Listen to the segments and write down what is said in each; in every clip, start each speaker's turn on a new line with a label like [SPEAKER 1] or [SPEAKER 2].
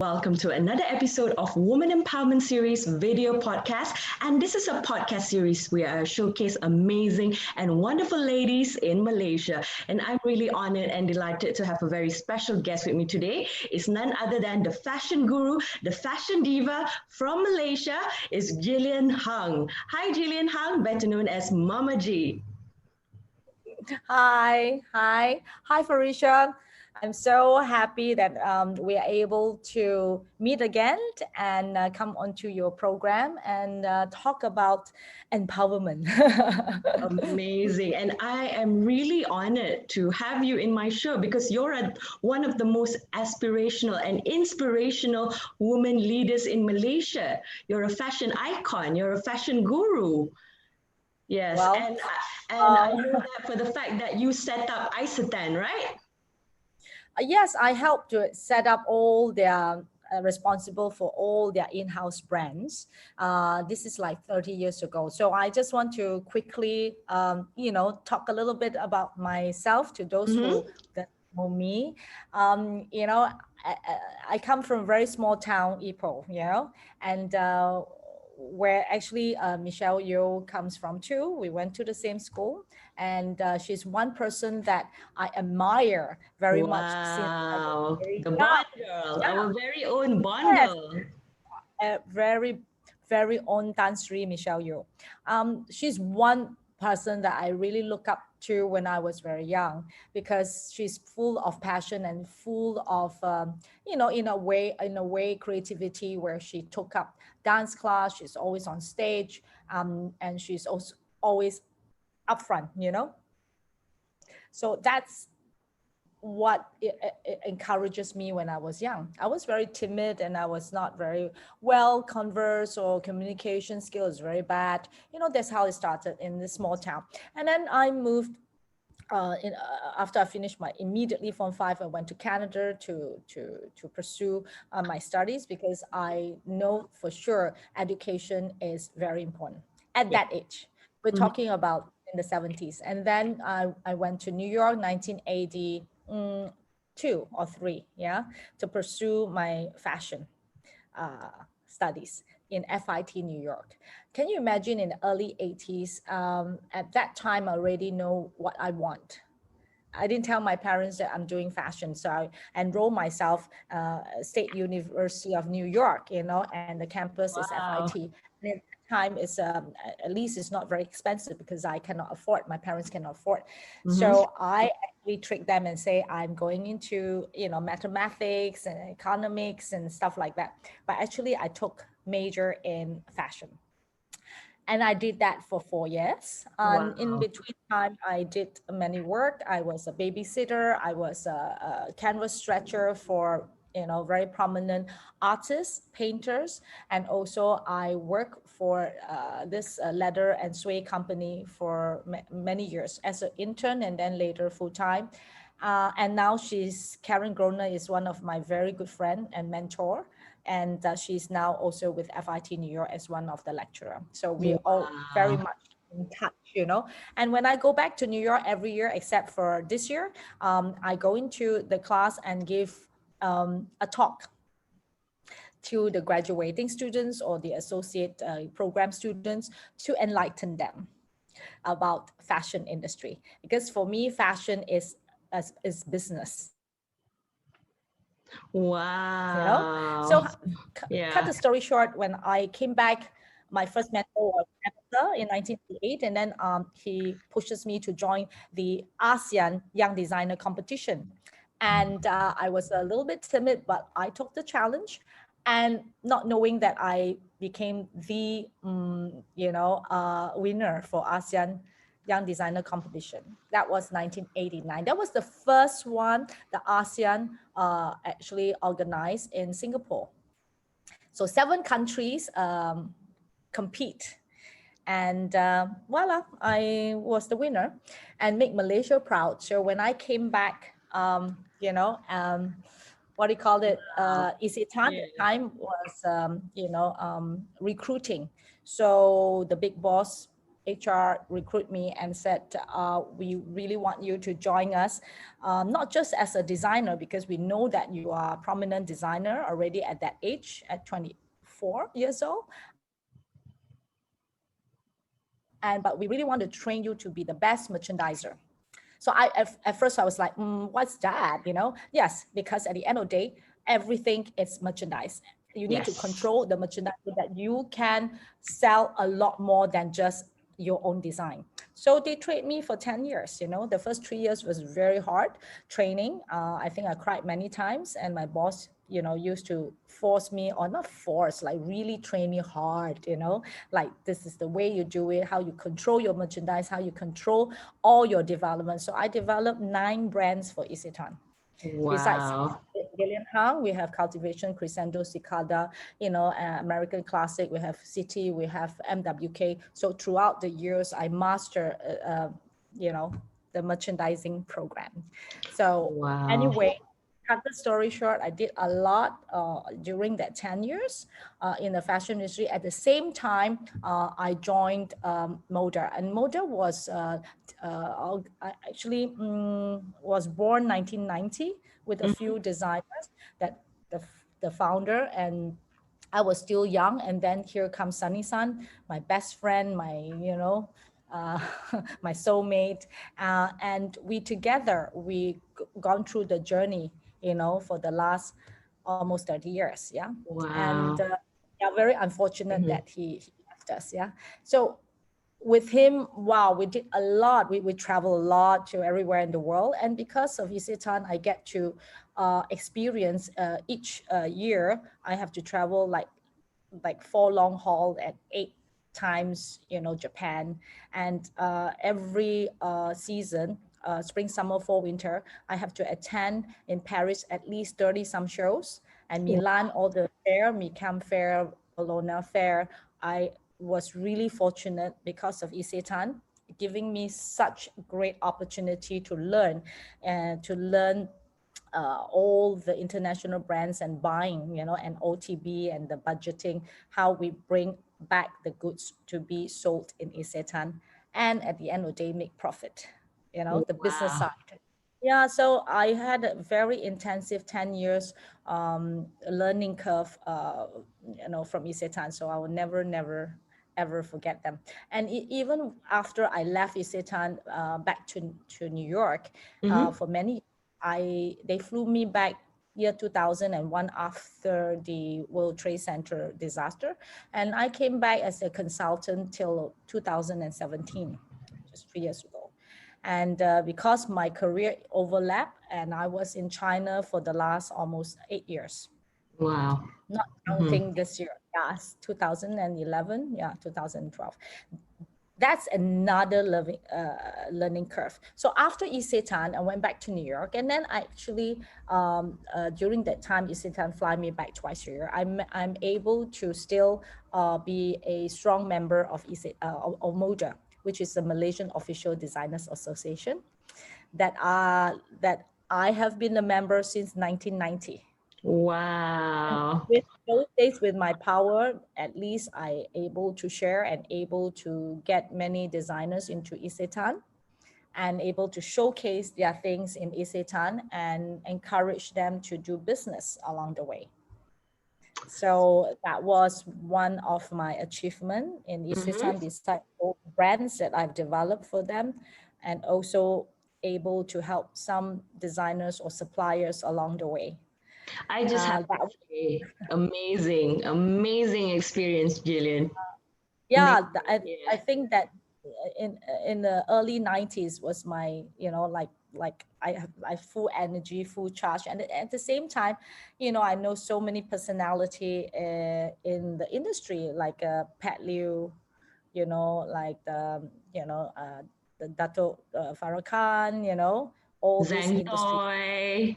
[SPEAKER 1] Welcome to another episode of Woman Empowerment Series video podcast. And this is a podcast series where I showcase amazing and wonderful ladies in Malaysia. And I'm really honored and delighted to have a very special guest with me today. It's none other than the fashion guru, the fashion diva from Malaysia, is Gillian Hung. Hi, Gillian Hung, better known as Mama G.
[SPEAKER 2] Hi, Farisha. I'm so happy that we are able to meet again and come onto your program and talk about empowerment.
[SPEAKER 1] Amazing. And I am really honored to have you in my show because you're one of the most aspirational and inspirational women leaders in Malaysia. You're a fashion icon, you're a fashion guru. Yes,
[SPEAKER 2] Well,
[SPEAKER 1] and I know that for the fact that you set up Isatan, right?
[SPEAKER 2] Yes, I helped to set up all their responsible for all their in-house brands. This is like 30 years ago. So I just want to quickly, talk a little bit about myself to those who that know me. I come from a very small town, Ipoh, and where actually Michelle Yeoh comes from too. We went to the same school, and she's one person that I admire very much since I was
[SPEAKER 1] Wow,
[SPEAKER 2] very
[SPEAKER 1] the
[SPEAKER 2] young.
[SPEAKER 1] Bond girl,
[SPEAKER 2] Yeah,
[SPEAKER 1] our very own Bond
[SPEAKER 2] yes,
[SPEAKER 1] girl.
[SPEAKER 2] very, very own Tan Sri Michelle Yeoh. She's one person that I really look up to when I was very young because she's full of passion and full of, in a way, creativity where she took up dance class. She's always on stage, and she's also always upfront. So that's what it encourages me when I was young. I was very timid and I was not very well conversed, or communication skills very bad. That's how it started in this small town. And then I moved after I finished my immediately Form 5, I went to Canada to pursue my studies because I know for sure education is very important at
[SPEAKER 1] Yeah.
[SPEAKER 2] that age. We're talking about in the 70s. And then I went to New York, 1982 or 3, to pursue my fashion studies in FIT New York. Can you imagine in the early 80s, at that time, I already know what I want. I didn't tell my parents that I'm doing fashion. So I enrolled myself State University of New York, and the campus is
[SPEAKER 1] Wow.
[SPEAKER 2] FIT. And at that time, at least it's not very expensive because I cannot afford, my parents cannot afford. So I actually trick them and say, I'm going into, mathematics and economics and stuff like that. But actually I took major in fashion. And I did that for 4 years. And in
[SPEAKER 1] Wow.
[SPEAKER 2] between time, I did many work. I was a babysitter. I was a canvas stretcher for very prominent artists, painters, and also I worked for this leather and suede company for many years as an intern and then later full time. And now Karen Groner is one of my very good friend and mentor. And she's now also with FIT New York as one of the lecturer. So we're all very
[SPEAKER 1] Wow.
[SPEAKER 2] much in touch. And when I go back to New York every year, except for this year, I go into the class and give a talk to the graduating students or the associate program students to enlighten them about fashion industry. Because for me, fashion is business. So
[SPEAKER 1] Wow.
[SPEAKER 2] cut
[SPEAKER 1] Yeah.
[SPEAKER 2] the story short, when I came back, my first mentor was Amber in 1988, and then he pushes me to join the ASEAN Young Designer Competition. And I was a little bit timid, but I took the challenge, and not knowing that I became the winner for ASEAN Young Designer Competition. That was 1989. That was the first one the ASEAN actually organized in Singapore. So 7 countries compete. And voila, I was the winner and make Malaysia proud. So when I came back, what do you call it? Isitan
[SPEAKER 1] Yeah.
[SPEAKER 2] at the time was, recruiting. So the big boss HR recruit me and said, we really want you to join us, not just as a designer, because we know that you are a prominent designer already at that age, at 24 years old. But we really want to train you to be the best merchandiser. So at first I was like, what's that? Yes, because at the end of the day, everything is merchandise. You need to
[SPEAKER 1] Yes.
[SPEAKER 2] control the merchandise so that you can sell a lot more than just your own design. So they trained me for 10 years. The first 3 years was very hard training. I think I cried many times, and my boss, used to force me, or not force, like really train me hard, like this is the way you do it, how you control your merchandise, how you control all your development. So I developed 9 brands for Isetan. Besides
[SPEAKER 1] Wow.
[SPEAKER 2] Gillian, we have Cultivation, Crescendo, Cicada, American Classic, we have City, we have MWK. So throughout the years, I master, the merchandising program. So
[SPEAKER 1] Wow.
[SPEAKER 2] anyway, cut the story short, I did a lot during that 10 years in the fashion industry. At the same time, I joined Moda, and Moda was actually was born 1990 with a
[SPEAKER 1] Mhm.
[SPEAKER 2] few designers that the founder, and I was still young. And then here comes Sunny San, my best friend, my, uh, my soulmate. And we together, gone through the journey, for the last almost 30 years. Yeah. And
[SPEAKER 1] Wow.
[SPEAKER 2] yeah, very unfortunate
[SPEAKER 1] Mhm.
[SPEAKER 2] that he left us. Yeah. So with him, wow, we did a lot. We travel a lot to everywhere in the world. And because of Isetan, I get to experience each year, I have to travel like 4 long haul at 8 times, Japan. And every season, spring, summer, fall, winter, I have to attend in Paris at least 30 some shows, and Milan, all the fair, Micam Fair, Bologna Fair. I was really fortunate because of Isetan giving me such great opportunity to learn, and to learn all the international brands and buying, and OTB and the budgeting, how we bring back the goods to be sold in Isetan, and at the end of the day, make profit, the business
[SPEAKER 1] Wow.
[SPEAKER 2] side. Yeah, so I had a very intensive 10 years learning curve, from Isetan. So I will never, ever forget them. And even after I left Isetan back to New York
[SPEAKER 1] Mhm.
[SPEAKER 2] for many, they flew me back year 2001 after the World Trade Center disaster. And I came back as a consultant till 2017, just 3 years ago. And because my career overlapped, and I was in China for the last almost 8 years,
[SPEAKER 1] Wow.
[SPEAKER 2] not
[SPEAKER 1] Mhm.
[SPEAKER 2] counting this year. Yeah, 2011, yeah, 2012. That's another learning curve. So after Isetan, I went back to New York, and then I actually, during that time, Isetan fly me back twice a year. I'm able to still be a strong member of of MODA, which is the Malaysian Official Designers Association, that I have been a member since 1990. And
[SPEAKER 1] Wow.
[SPEAKER 2] with those days, with my power, at least I able to share and able to get many designers into Isetan, and able to showcase their things in Isetan and encourage them to do business along the way. So that was one of my achievement in
[SPEAKER 1] Mhm.
[SPEAKER 2] Isetan, besides all the brands that I've developed for them, and also able to help some designers or suppliers along the way.
[SPEAKER 1] I just have to
[SPEAKER 2] That
[SPEAKER 1] say, amazing, amazing experience, Gillian.
[SPEAKER 2] yeah,
[SPEAKER 1] Amazing.
[SPEAKER 2] I
[SPEAKER 1] Yeah.
[SPEAKER 2] think that in the early 90s was my, like I full energy, full charge. And at the same time, I know so many personality in the industry, like Pat Liu, like the Dato Farrakhan, all these industry.
[SPEAKER 1] Zantoy.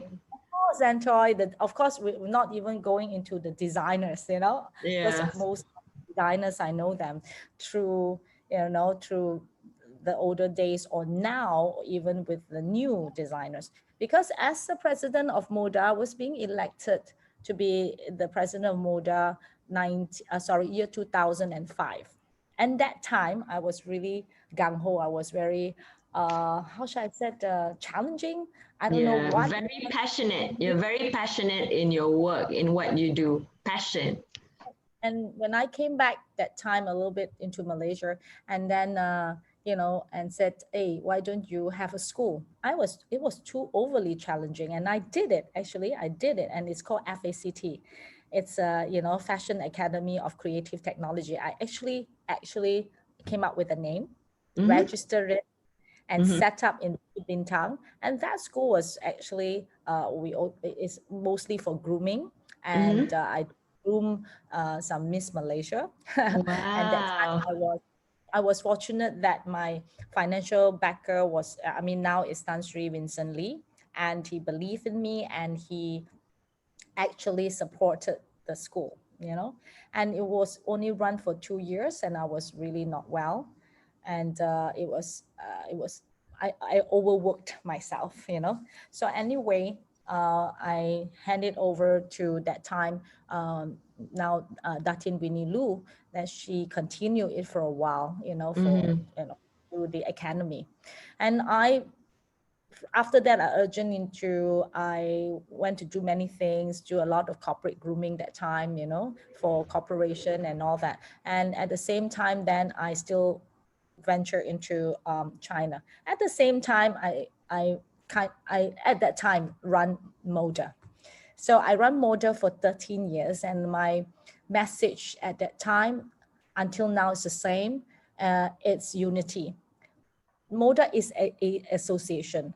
[SPEAKER 2] Oh, Zantoy, of course, we're not even going into the designers, because
[SPEAKER 1] Yeah.
[SPEAKER 2] most designers, I know them through, through the older days, or now even with the new designers. Because as the president of Moda, I was being elected to be the president of Moda year 2005. And that time I was really gung-ho. I was very, how should I say, challenging. I don't know
[SPEAKER 1] Yeah,
[SPEAKER 2] what.
[SPEAKER 1] very passionate. You're very passionate in your work, in what you do. Passion.
[SPEAKER 2] And when I came back that time a little bit into Malaysia, and then and said, hey, why don't you have a school? It was too overly challenging, and I did it. Actually, I did it, and it's called FACT. It's a Fashion Academy of Creative Technology. I actually came up with a name,
[SPEAKER 1] Mm-hmm.
[SPEAKER 2] registered it, and
[SPEAKER 1] Mm-hmm.
[SPEAKER 2] set up in Bintang. And that school was actually is mostly for grooming, and
[SPEAKER 1] Mm-hmm.
[SPEAKER 2] I groom some Miss Malaysia. And that time
[SPEAKER 1] Wow.
[SPEAKER 2] I was fortunate that my financial backer was, I mean, now it's Tan Sri Vincent Lee, and he believed in me, and he actually supported the school, and it was only run for 2 years, and I was really not well. And I overworked myself, So anyway, I handed over to that time, now Datin Winnie Lu, that she continued it for a while, for,
[SPEAKER 1] Mm-hmm.
[SPEAKER 2] through the academy. And after that, I went to do many things, do a lot of corporate grooming that time, for corporation and all that. And at the same time, then I still venture into China. At the same time, I at that time run Moda. So I run Moda for 13 years, and my message at that time until now is the same. It's unity. Moda is a association.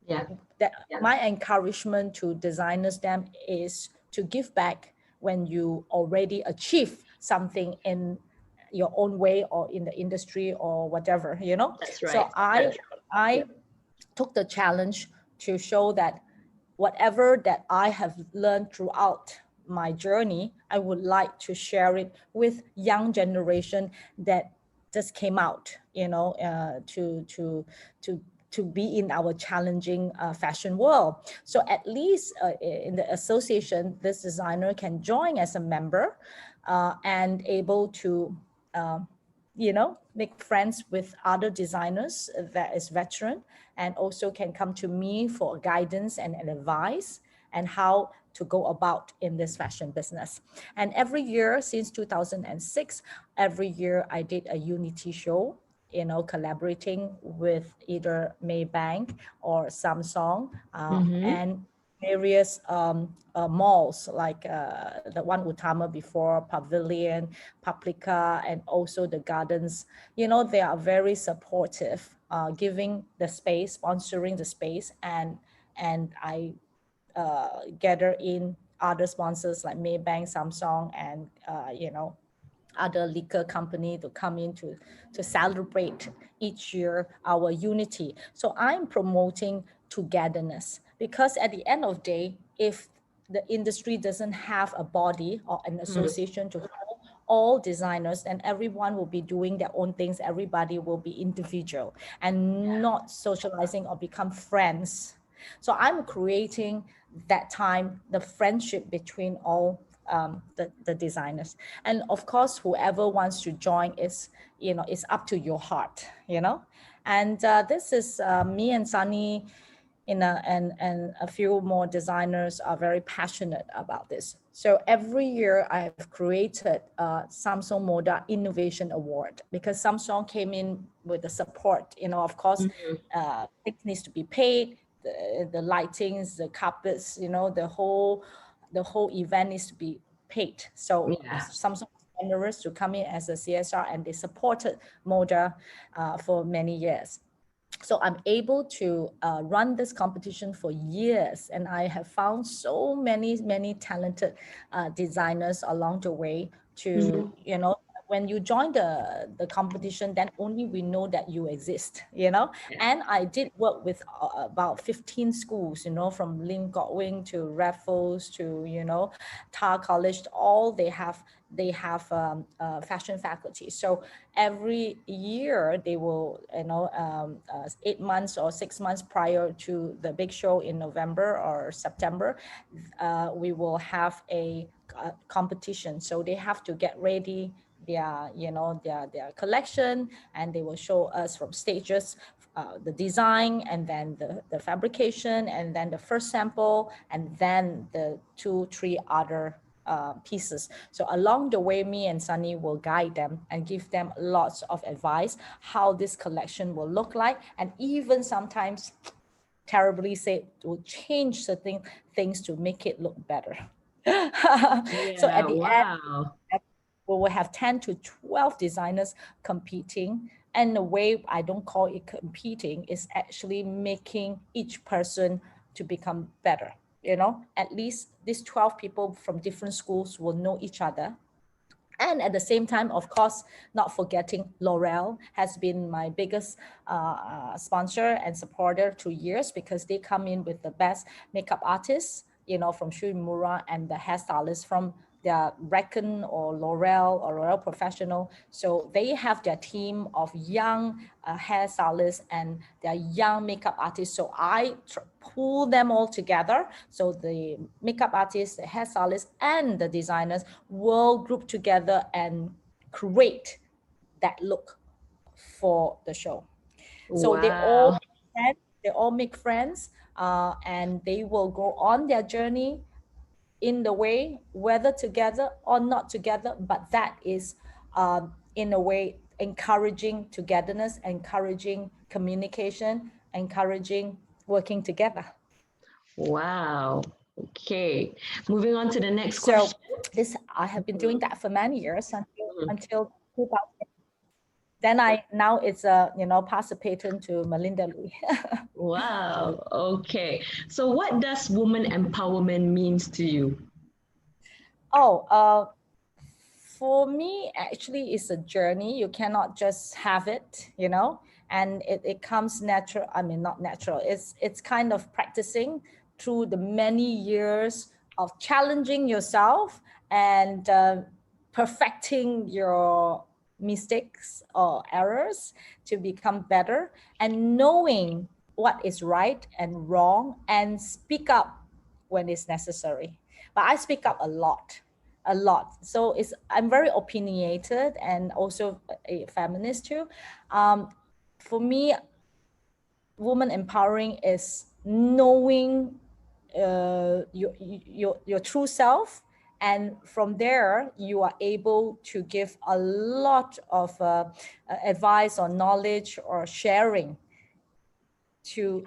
[SPEAKER 1] Yeah.
[SPEAKER 2] That my encouragement to designers them is to give back when you already achieve something in your own way or in the industry or whatever,
[SPEAKER 1] That's
[SPEAKER 2] so
[SPEAKER 1] right.
[SPEAKER 2] I took the challenge to show that whatever that I have learned throughout my journey, I would like to share it with young generation that just came out, to to be in our challenging fashion world. So at least in the association, this designer can join as a member, and able to make friends with other designers that is veteran, and also can come to me for guidance and advice and how to go about in this fashion business. And every year since 2006, every year I did a unity show, collaborating with either Maybank or Samsung,
[SPEAKER 1] Mm-hmm.
[SPEAKER 2] and various malls like the one Utama before, Pavilion, Paprika, and also the gardens. They are very supportive, giving the space, sponsoring the space, and I gather in other sponsors like Maybank, Samsung, and other liquor company to come in to celebrate each year our unity. So I'm promoting togetherness, because at the end of the day, if the industry doesn't have a body or an association to hold all designers, and everyone will be doing their own things, everybody will be individual and not socializing or become friends. So I'm creating that time the friendship between all the designers. And of course, whoever wants to join is, it's up to your heart, And this is me and Sunny, and a few more designers are very passionate about this. So every year I've created Samsung Moda Innovation Award, because Samsung came in with the support. Of course,
[SPEAKER 1] Mm-hmm.
[SPEAKER 2] it needs to be paid, the lightings, the carpets, the whole event needs to be paid. So
[SPEAKER 1] Yeah.
[SPEAKER 2] Samsung was generous to come in as a CSR, and they supported Moda for many years. So I'm able to run this competition for years, and I have found so many talented designers along the way to,
[SPEAKER 1] Mm-hmm.
[SPEAKER 2] when you join the competition, then only we know that you exist,
[SPEAKER 1] Yeah.
[SPEAKER 2] And I did work with about 15 schools, from Lim Godwin to Raffles to, Tar College. All they have fashion faculty. So every year they will, 8 months or 6 months prior to the big show in November or September, we will have a competition. So they have to get ready their collection, and they will show us from stages, the design, and then the fabrication, and then the first sample, and then the 2-3 other pieces. So along the way, me and Sunny will guide them and give them lots of advice how this collection will look like, and even sometimes terribly say will change certain things to make it look better. So at
[SPEAKER 1] Yeah,
[SPEAKER 2] the end,
[SPEAKER 1] wow.
[SPEAKER 2] we will have 10 to 12 designers competing. And the way I don't call it competing is actually making each person to become better. At least these 12 people from different schools will know each other. And at the same time, of course, not forgetting L'Oreal has been my biggest sponsor and supporter 2 years, because they come in with the best makeup artists, from Shui Mura, and the hairstylists from their Reckon or L'Oreal Professional. So they have their team of young hairstylists and their young makeup artists. So I pull them all together. So the makeup artists, the hairstylists, and the designers will group together and create that look for the show. So
[SPEAKER 1] Wow.
[SPEAKER 2] they all make friends, and they will go on their journey in the way, whether together or not together, but that is in a way encouraging togetherness, encouraging communication, encouraging working together.
[SPEAKER 1] Wow. Okay. Moving on to the next
[SPEAKER 2] So
[SPEAKER 1] question.
[SPEAKER 2] this, I have been doing that for many years
[SPEAKER 1] Mhm.
[SPEAKER 2] until 2000. Then now it's pass the patent to Melinda Lee.
[SPEAKER 1] Wow. Okay. So what does woman empowerment means to you?
[SPEAKER 2] Oh, for me, actually, it's a journey. You cannot just have it, and it comes natural. I mean, not natural. It's kind of practicing through the many years of challenging yourself and perfecting your mistakes or errors to become better, and knowing what is right and wrong, and speak up when it's necessary. But I speak up a lot. So I'm very opinionated and also a feminist too. For me, woman empowering is knowing your true self, and from there you are able to give a lot of advice or knowledge or sharing to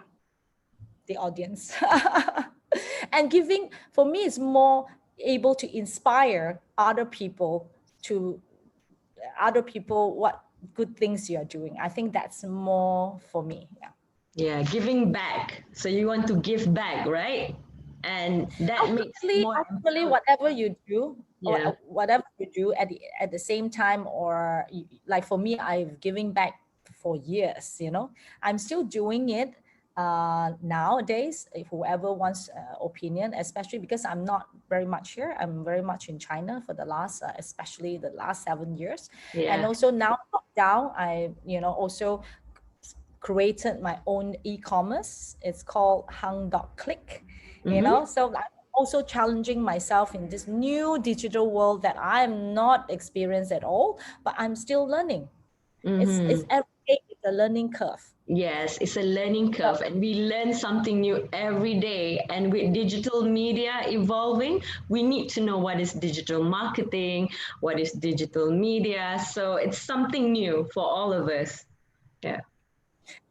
[SPEAKER 2] the audience. And giving, for me, is more able to inspire to other people what good things you're doing. I think that's more for me. Yeah.
[SPEAKER 1] Yeah, giving back. So you want to give back, right? And that makes you more
[SPEAKER 2] Ultimately,
[SPEAKER 1] empowered.
[SPEAKER 2] whatever you do,
[SPEAKER 1] Yeah.
[SPEAKER 2] at the same time, or like for me, I've giving back for years. I'm still doing it nowadays. If whoever wants opinion, especially because I'm not very much here, I'm very much in China for the last, especially the last 7 years, and
[SPEAKER 1] Yeah.
[SPEAKER 2] also now lockdown, I also created my own e-commerce. It's called hung.click,
[SPEAKER 1] Mm-hmm.
[SPEAKER 2] so I'm also challenging myself in this new digital world that I'm not experienced at all, but I'm still learning. It's
[SPEAKER 1] Mm-hmm.
[SPEAKER 2] every day, it's a learning curve.
[SPEAKER 1] Yes, it's a learning curve, and we learn something new every day. And with digital media evolving, we need to know what is digital marketing, what is digital media. So it's something new for all of us. Yeah.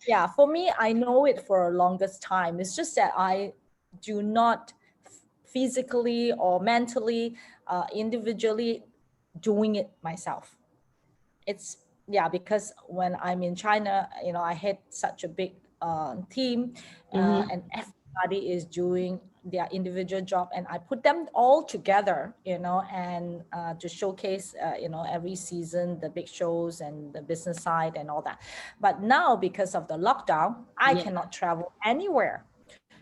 [SPEAKER 2] Yeah, for me, I know it for a longest time. It's just that I do not physically or mentally, individually doing it myself. It's, yeah, because when I'm in China, I had such a big team,
[SPEAKER 1] Mm-hmm.
[SPEAKER 2] and everybody is doing their individual job, and I put them all together, and to showcase, every season, the big shows and the business side and all that. But now, because of the lockdown, I
[SPEAKER 1] Yeah.
[SPEAKER 2] cannot travel anywhere.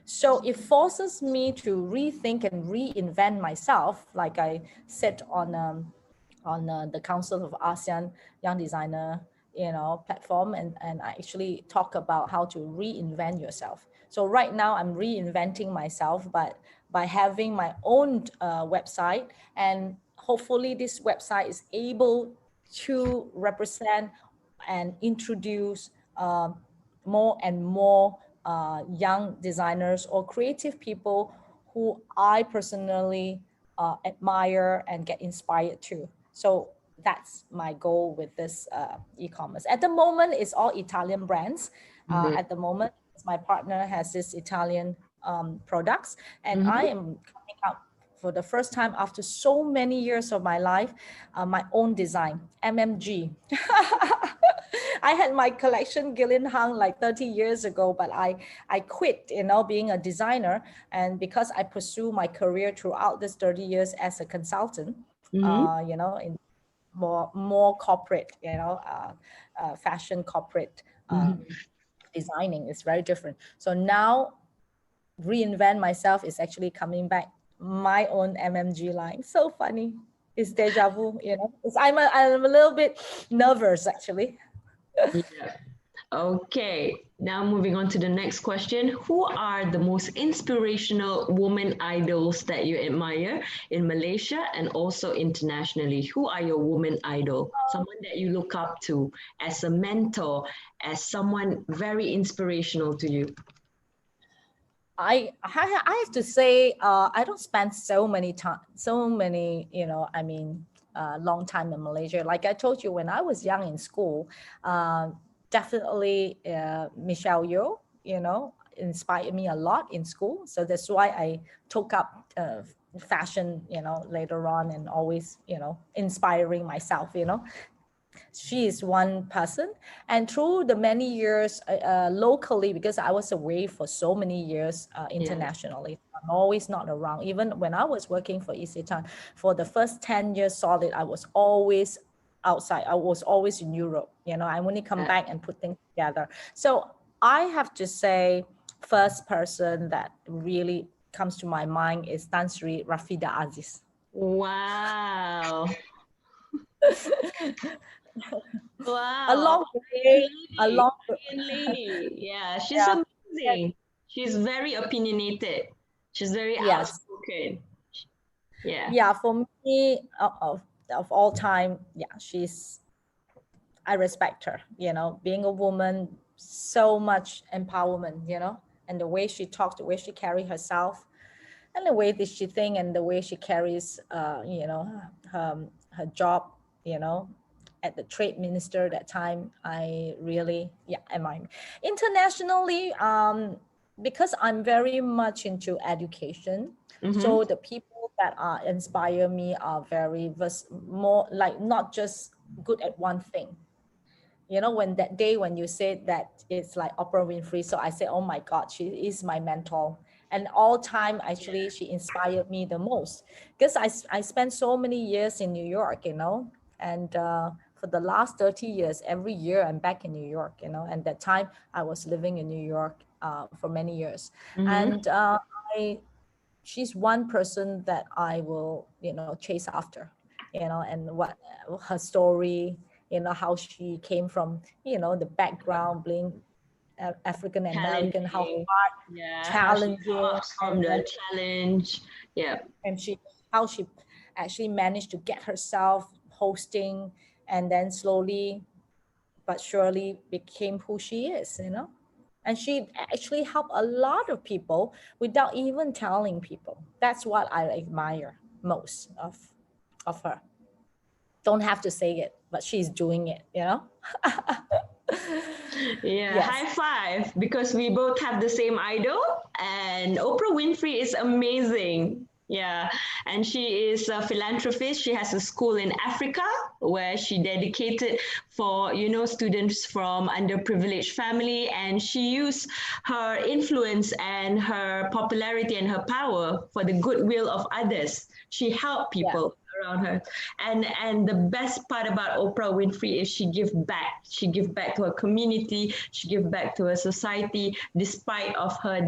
[SPEAKER 2] So it forces me to rethink and reinvent myself, like I said on the Council of ASEAN Young Designer, platform, and I actually talk about how to reinvent yourself. So right now I'm reinventing myself, but by having my own website, and hopefully this website is able to represent and introduce more and more young designers or creative people who I personally admire and get inspired to. So that's my goal with this e-commerce. At the moment, it's all Italian brands.
[SPEAKER 1] Mhm.
[SPEAKER 2] At the moment, my partner has this Italian products, and I
[SPEAKER 1] Mhm.
[SPEAKER 2] am coming out for the first time after so many years of my life, my own design, MMG. I had my collection Gillian hung like 30 years ago, but I quit, being a designer. And because I pursue my career throughout this 30 years as a consultant,
[SPEAKER 1] Mhm.
[SPEAKER 2] in more corporate, fashion corporate
[SPEAKER 1] Mhm.
[SPEAKER 2] designing is very different. So now reinvent myself is actually coming back my own MMG line. So funny. It's deja vu, I'm a little bit nervous actually.
[SPEAKER 1] Yeah. Okay, now moving on to the next question. Who are the most inspirational woman idols that you admire in Malaysia and also internationally? Who are your woman idol? Someone that you look up to as a mentor, as someone very inspirational to you.
[SPEAKER 2] I have to say, I don't spend so many, long time in Malaysia. Like I told you, when I was young in school, definitely Michelle Yeoh, inspired me a lot in school. So that's why I took up fashion, later on, and always, inspiring myself, she is one person. And through the many years locally, because I was away for so many years
[SPEAKER 1] Yeah.
[SPEAKER 2] internationally, I'm always not around. Even when I was working for Isetan, for the first 10 years solid, I was always outside. I was always in Europe. I only come back and put things together. So I have to say, first person that really comes to my mind is Tan Sri Rafida Aziz.
[SPEAKER 1] Wow. Wow.
[SPEAKER 2] Along the way,
[SPEAKER 1] Lady,
[SPEAKER 2] along the,
[SPEAKER 1] Korean lady. Yeah, she's
[SPEAKER 2] yeah,
[SPEAKER 1] amazing. She's very opinionated. She's very
[SPEAKER 2] yes.
[SPEAKER 1] outspoken. Yeah.
[SPEAKER 2] Yeah, for me, of all time, yeah, I respect her, being a woman, so much empowerment, and the way she talks, the way she carry herself, and the way that she think, and the way she carries, her job, you know, at the trade minister that time, I really, yeah, admire. Internationally, because I'm very much into education,
[SPEAKER 1] Mm-hmm.
[SPEAKER 2] so the people that inspire me are more like not just good at one thing. When that day when you said that it's like Oprah Winfrey, so I said, oh my God, she is my mentor. And all time, actually, she inspired me the most because I spent so many years in New York, and for the last 30 years, every year I'm back in New York, and that time I was living in New York for many years.
[SPEAKER 1] Mm-hmm.
[SPEAKER 2] And I she's one person that I will, chase after, and what her story, how she came from, the background being African American, how
[SPEAKER 1] Challenging.
[SPEAKER 2] hard,
[SPEAKER 1] Yeah. How she come
[SPEAKER 2] challenging,
[SPEAKER 1] up from the challenge. Yeah.
[SPEAKER 2] and how she actually managed to get herself hosting, and then slowly but surely became who she is, and she actually helped a lot of people without even telling people. That's what I admire most of her. Don't have to say it, but she's doing it,
[SPEAKER 1] Yeah,
[SPEAKER 2] Yes.
[SPEAKER 1] high five because we both have the same idol, and Oprah Winfrey is amazing. Yeah, and she is a philanthropist. She has a school in Africa where she dedicated for students from underprivileged family, and she used her influence and her popularity and her power for the goodwill of others. She helped
[SPEAKER 2] Yeah.
[SPEAKER 1] people around her, and the best part about Oprah Winfrey is she give back to her community, she give back to her society despite of her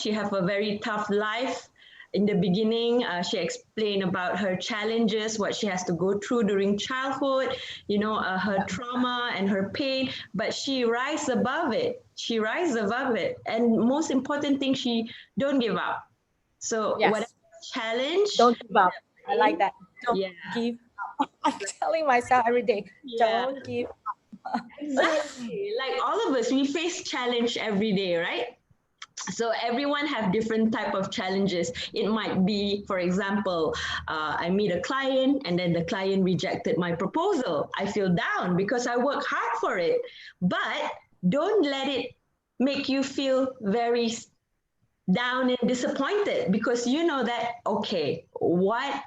[SPEAKER 1] she have a very tough life. In the beginning, she explained about her challenges, what she has to go through during childhood, her trauma and her pain, but she rise above it. She rise above it. And most important thing, she don't give up. So whatever
[SPEAKER 2] Yes.
[SPEAKER 1] challenge
[SPEAKER 2] Don't give up. I like
[SPEAKER 1] in,
[SPEAKER 2] that. Don't
[SPEAKER 1] yeah,
[SPEAKER 2] give. I'm telling myself every day,
[SPEAKER 1] Yeah,
[SPEAKER 2] don't give
[SPEAKER 1] exactly. Like all of us, we face challenge every day, right? So everyone have different type of challenges. It might be, for example, I meet a client and then the client rejected my proposal. I feel down because I work hard for it. But don't let it make you feel very down and disappointed, because you know that, okay, what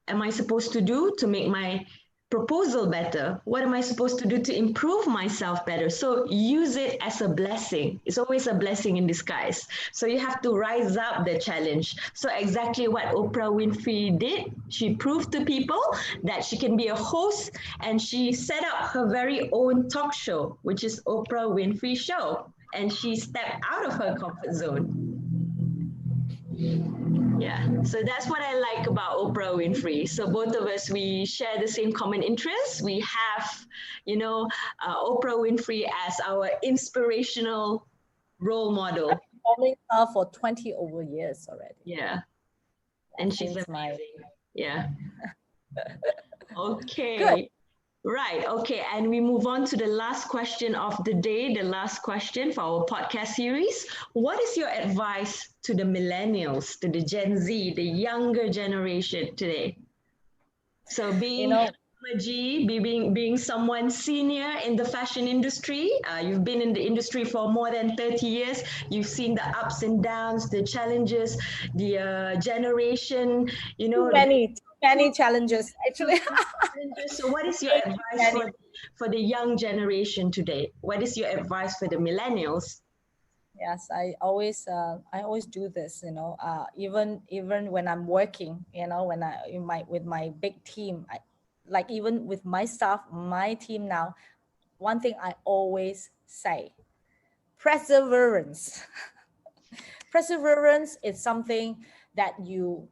[SPEAKER 1] am I supposed to do to make my proposal better? What am I supposed to do to improve myself better? So use it as a blessing. It's always a blessing in disguise. So you have to rise up the challenge. So exactly what Oprah Winfrey did, she proved to people that she can be a host, and she set up her very own talk show, which is Oprah Winfrey Show. And she stepped out of her comfort zone. Yeah, so that's what I like about Oprah Winfrey. So both of us, we share the same common interests. We have, Oprah Winfrey as our inspirational role model.
[SPEAKER 2] following her for 20 over years already.
[SPEAKER 1] Yeah, and she's
[SPEAKER 2] Since my
[SPEAKER 1] amazing. Yeah.
[SPEAKER 2] good.
[SPEAKER 1] Okay. Right. Okay. And we move on to the last question of the day, the last question for our podcast series. What is your advice to the millennials, to the Gen Z, the younger generation today? So
[SPEAKER 2] You
[SPEAKER 1] being
[SPEAKER 2] know,
[SPEAKER 1] G, being someone senior in the fashion industry, you've been in the industry for more than 30 years. You've seen the ups and downs, the challenges, the generation,
[SPEAKER 2] too many challenges
[SPEAKER 1] too
[SPEAKER 2] actually.
[SPEAKER 1] many challenges. So what is your
[SPEAKER 2] Way too
[SPEAKER 1] advice
[SPEAKER 2] many.
[SPEAKER 1] for the young generation today? What is your advice for the millennials?
[SPEAKER 2] Yes, I always do this, even when I'm working, when I in my with my big team, like even with my staff, my team now, one thing I always say, perseverance. Perseverance is something that you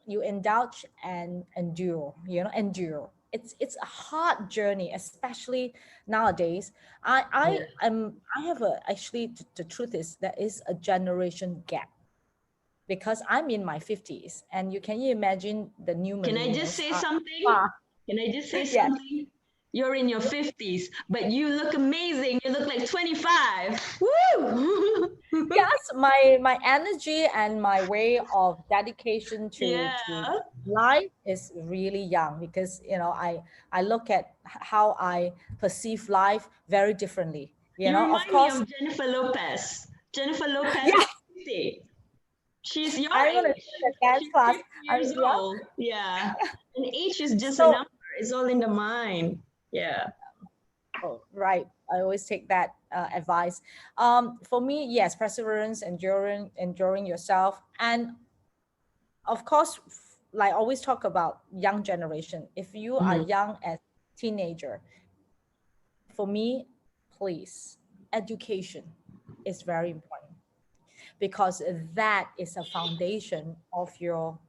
[SPEAKER 2] indulge and endure. It's a hard journey, especially nowadays. I have a actually the truth is there is a generation gap because I'm in my 50s, and can you imagine the new
[SPEAKER 1] Can I just
[SPEAKER 2] millennials
[SPEAKER 1] say
[SPEAKER 2] are
[SPEAKER 1] something?
[SPEAKER 2] far.
[SPEAKER 1] Can I just say
[SPEAKER 2] Yes.
[SPEAKER 1] something? You're in your 50s, but you look amazing. You look like 25. Woo!
[SPEAKER 2] Yes, my energy and my way of dedication to
[SPEAKER 1] Yeah.
[SPEAKER 2] life is really young, because I look at how I perceive life very differently,
[SPEAKER 1] You
[SPEAKER 2] of
[SPEAKER 1] remind me
[SPEAKER 2] course.
[SPEAKER 1] of Jennifer Lopez. Jennifer Lopez
[SPEAKER 2] Yeah,
[SPEAKER 1] is 50. She's your
[SPEAKER 2] I'm gonna
[SPEAKER 1] age.
[SPEAKER 2] take a dance
[SPEAKER 1] She's
[SPEAKER 2] class.
[SPEAKER 1] 50
[SPEAKER 2] I
[SPEAKER 1] years
[SPEAKER 2] mean, yeah.
[SPEAKER 1] old. Yeah. And age is just a
[SPEAKER 2] So,
[SPEAKER 1] number. It's all in the mind. Yeah.
[SPEAKER 2] oh, right, I always take that advice. For me, yes, perseverance, enduring yourself, and of course, like I always talk about young generation. If you are
[SPEAKER 1] Mhm.
[SPEAKER 2] young as teenager, for me, please, education is very important, because that is a foundation of your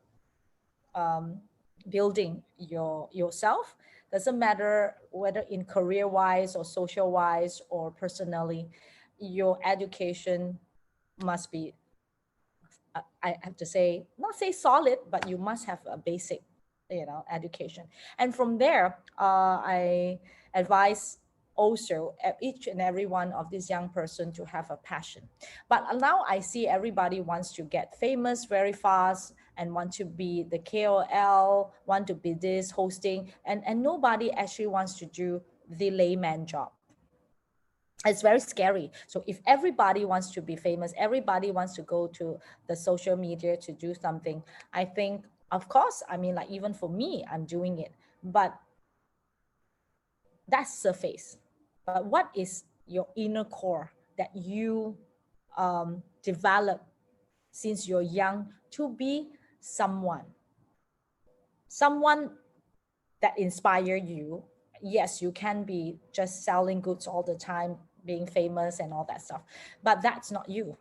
[SPEAKER 2] building yourself. Doesn't matter whether in career wise or social wise or personally, your education must be, I have to say, not say solid, but you must have a basic, education. And from there, I advise also each and every one of these young person to have a passion. But now I see everybody wants to get famous very fast and want to be the KOL, want to be this hosting, and nobody actually wants to do the layman job. It's very scary. So if everybody wants to be famous, everybody wants to go to the social media to do something, I think, of course, I mean, like even for me, I'm doing it, but that's surface. But what is your inner core that you develop since you're young to be someone, someone that inspire you? Yes, you can be just selling goods all the time, being famous and all that stuff, but that's not you.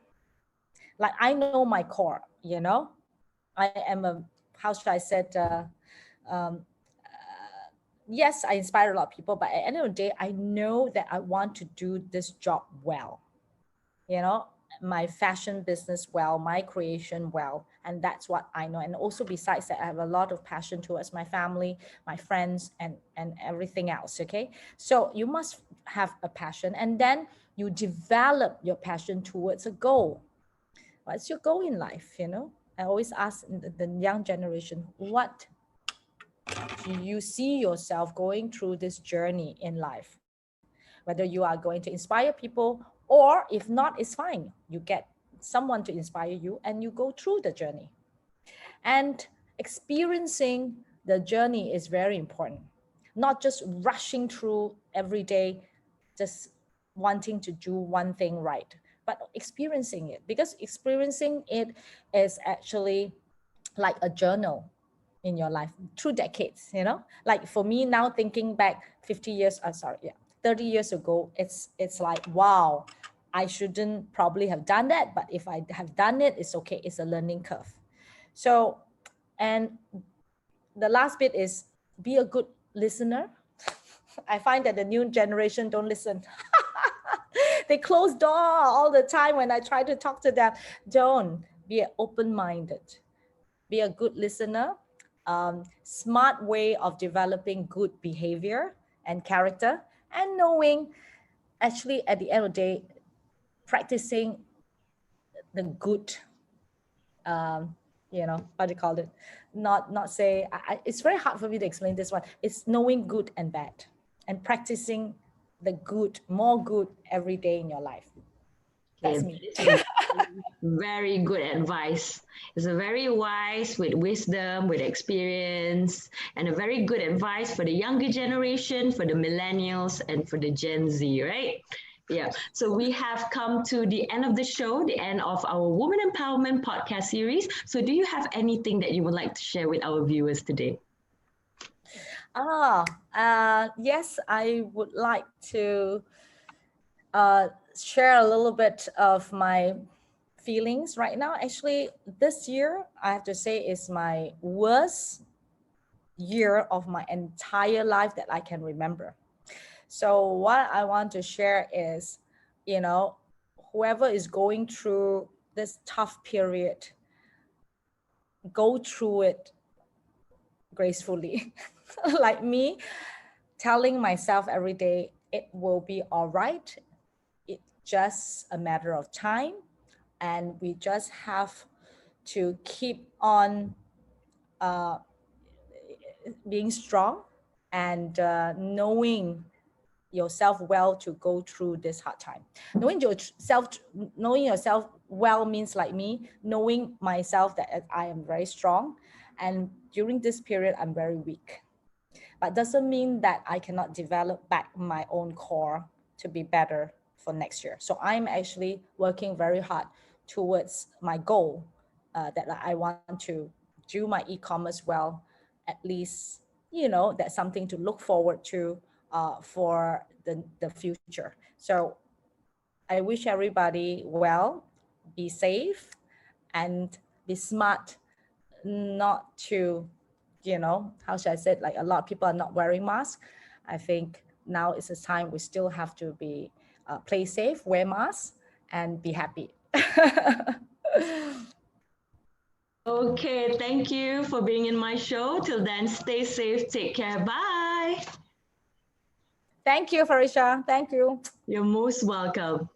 [SPEAKER 2] Like I know my core, I am a, how should I say it, um, yes, I inspire a lot of people, but at the end of the day, I know that I want to do this job well, you know my fashion business well, my creation well. And that's what I know. And also besides that, I have a lot of passion towards my family, my friends, and everything else. Okay. So you must have a passion, and then you develop your passion towards a goal. What's your goal in life? I always ask the young generation, what do you see yourself going through this journey in life? Whether you are going to inspire people, or if not, it's fine. You get someone to inspire you and you go through the journey. And experiencing the journey is very important. Not just rushing through every day, just wanting to do one thing right, but experiencing it, because experiencing it is actually like a journal in your life through decades. Like for me now, thinking back 50 years, 30 years ago, it's like, wow, I shouldn't probably have done that, but if I have done it, it's okay. It's a learning curve. So, and the last bit is be a good listener. I find that the new generation don't listen. They close door all the time when I try to talk to them. Don't be open-minded. Be a good listener. Smart way of developing good behavior and character, and knowing, actually at the end of the day, practicing the good, what do you call it? Not say, it's very hard for me to explain this one. It's knowing good and bad and practicing the good, more good every day in your life. That's
[SPEAKER 1] Okay,
[SPEAKER 2] me.
[SPEAKER 1] this is very good advice. It's a very wise, with wisdom, with experience, and a very good advice for the younger generation, for the millennials, and for the Gen Z, right? Yeah. So we have come to the end of the show, the end of our Women Empowerment podcast series. So do you have anything that you would like to share with our viewers today?
[SPEAKER 2] Yes, I would like to share a little bit of my feelings right now. Actually, this year, I have to say, is my worst year of my entire life that I can remember. So what I want to share is, whoever is going through this tough period, go through it gracefully. Like me, telling myself every day, it will be all right. It's just a matter of time. And we just have to keep on being strong and knowing yourself well to go through this hard time. Knowing yourself well means, like me, knowing myself that I am very strong, and during this period I'm very weak. But doesn't mean that I cannot develop back my own core to be better for next year. So I'm actually working very hard towards my goal, that I want to do my e-commerce well. At least, that's something to look forward to for the future. So I wish everybody well, be safe, and be smart, not to, how should I say it? Like, a lot of people are not wearing masks. I think now is the time we still have to be play safe, wear masks, and be happy.
[SPEAKER 1] Okay, thank you for being in my show. Till then, stay safe, take care, bye.
[SPEAKER 2] Thank you, Farisha. Thank you.
[SPEAKER 1] You're most welcome.